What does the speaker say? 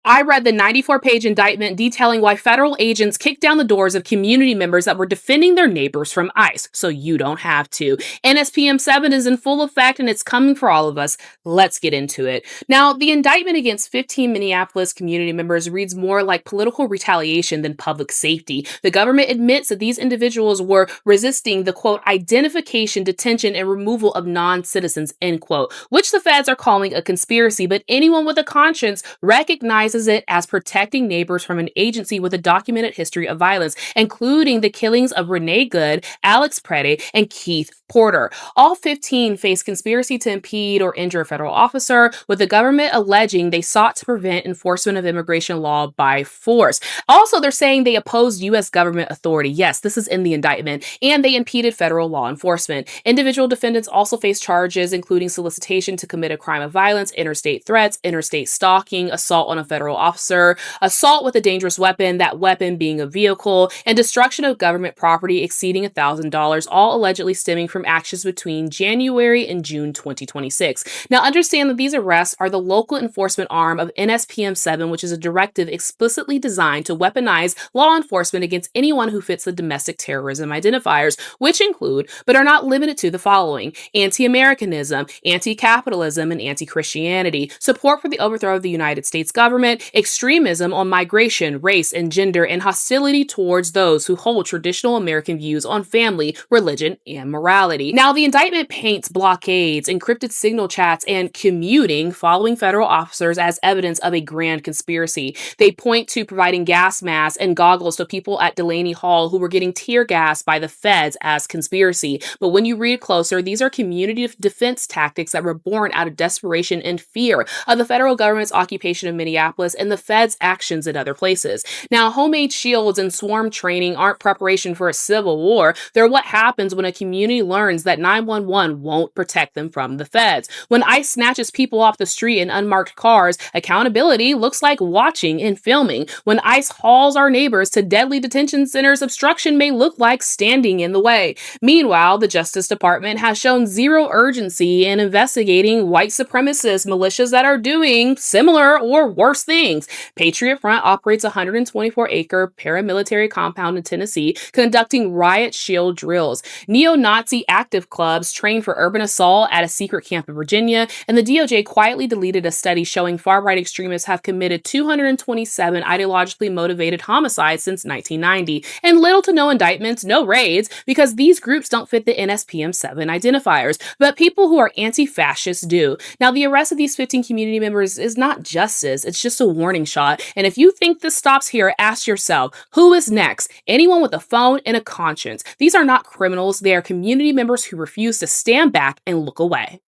I read the 94-page indictment detailing why federal agents kicked down the doors of community members that were defending their neighbors from ICE, so you don't have to. NSPM7 is in full effect and it's coming for all of us. Let's get into it. Now, the indictment against 15 Minneapolis community members reads more like political retaliation than public safety. The government admits that these individuals were resisting the quote identification, detention, and removal of non-citizens, end quote, which the feds are calling a conspiracy, but anyone with a conscience recognizes it as protecting neighbors from an agency with a documented history of violence, including the killings of Renee Good, Alex Preddy, and Keith Porter. All 15 face conspiracy to impede or injure a federal officer, with the government alleging they sought to prevent enforcement of immigration law by force. Also, they're saying they opposed U.S. government authority. Yes, this is in the indictment, and they impeded federal law enforcement. Individual defendants also face charges including solicitation to commit a crime of violence, interstate threats, interstate stalking, assault on a federal officer, assault with a dangerous weapon, that weapon being a vehicle, and destruction of government property exceeding $1,000, all allegedly stemming from actions between January and June 2026. Now, understand that these arrests are the local enforcement arm of NSPM7, which is a directive explicitly designed to weaponize law enforcement against anyone who fits the domestic terrorism identifiers, which include, but are not limited to, the following: anti-Americanism, anti-capitalism, and anti-Christianity, support for the overthrow of the United States government, extremism on migration, race, and gender, and hostility towards those who hold traditional American views on family, religion, and morality. Now, the indictment paints blockades, encrypted signal chats, and commuting following federal officers as evidence of a grand conspiracy. They point to providing gas masks and goggles to people at Delaney Hall who were getting tear gassed by the feds as conspiracy. But when you read closer, these are community defense tactics that were born out of desperation and fear of the federal government's occupation of Minneapolis and the feds' actions in other places. Now, homemade shields and swarm training aren't preparation for a civil war. They're what happens when a community learns that 911 won't protect them from the feds. When ICE snatches people off the street in unmarked cars, accountability looks like watching and filming. When ICE hauls our neighbors to deadly detention centers, obstruction may look like standing in the way. Meanwhile, the Justice Department has shown zero urgency in investigating white supremacist militias that are doing similar or worse things. Patriot Front operates a 124-acre paramilitary compound in Tennessee, conducting riot shield drills. Neo-Nazi active clubs train for urban assault at a secret camp in Virginia, and the DOJ quietly deleted a study showing far-right extremists have committed 227 ideologically motivated homicides since 1990, and little to no indictments, no raids, because these groups don't fit the NSPM7 identifiers, but people who are anti-fascists do. Now, the arrest of these 15 community members is not justice, it's just a warning shot, and if you think this stops here, ask yourself, who is next? Anyone with a phone and a conscience. These are not criminals, they are community members who refuse to stand back and look away.